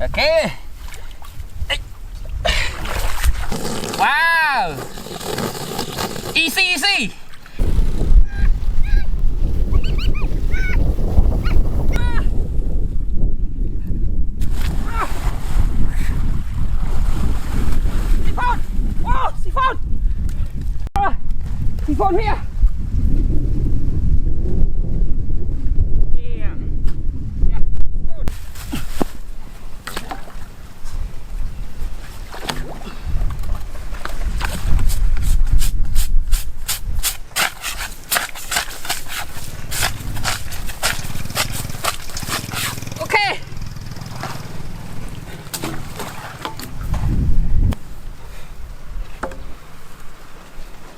Okay. Wow. Easy, easy. Siphon. Wow, siphon. Siphon here.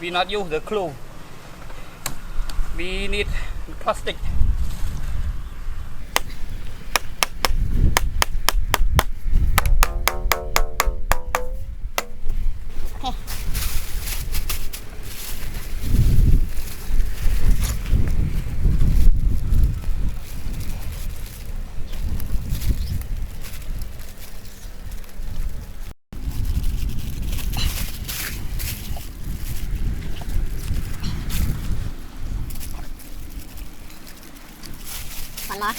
We not use the glue. We need plastic. Hả?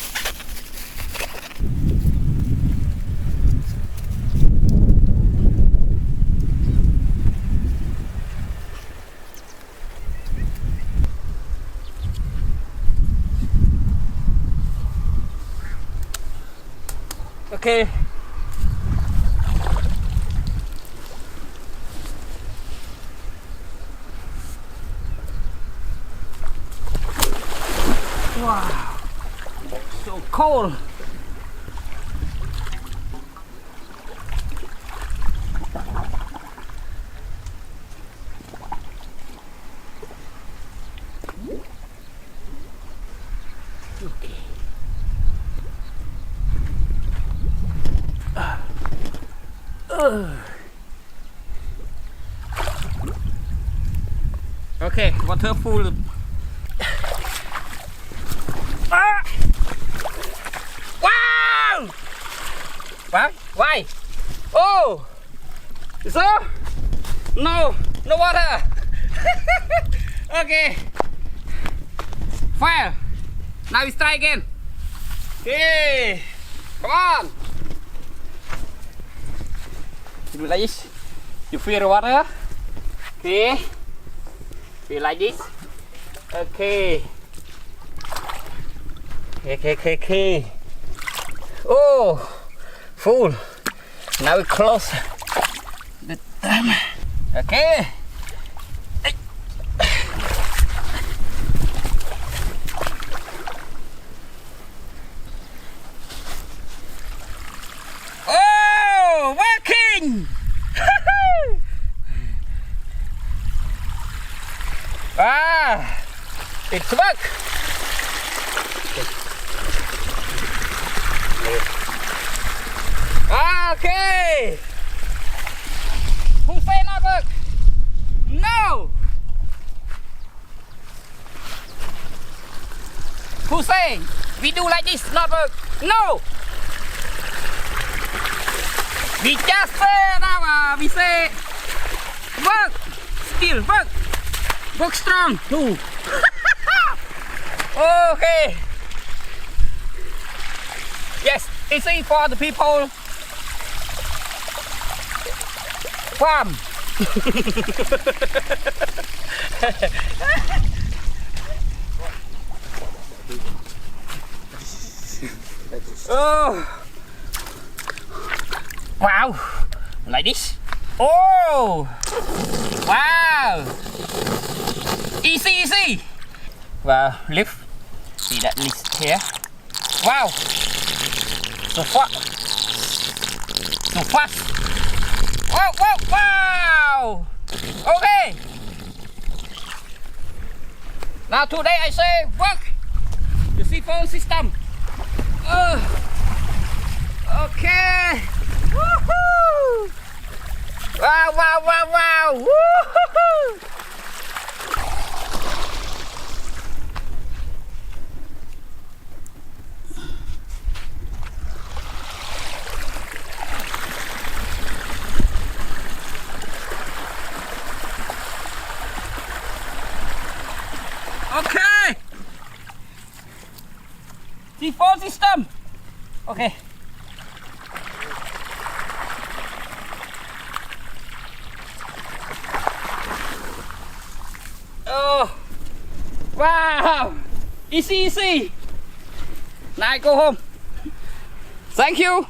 Okay. Wow. So cold. Okay. Okay, water full. Ah! Wow! Why? Oh! So? No water. Okay. Fire. Now we try again. Okay. Come on. You do like this. You feel the water? Okay. Feel like this. Okay. Okay. Oh, full. Now we close the dam. Okay. Oh, working! Ah, it's work. Okay. Who say not work? No. Who say we do like this not work? No. We just say now. We say work. Still work. Work strong too. Okay. Yes, easy for the people. Farm. Oh. Wow. Like this. Oh. Wow. Easy. Wow. Lift. See that lift here. Wow. So fast. Wow. Okay. Now today I say work the siphon system. Okay. Woohoo! Wow. Woohoo! Okay. Siphon system. Okay. Oh. Wow. Easy. Now go home. Thank you.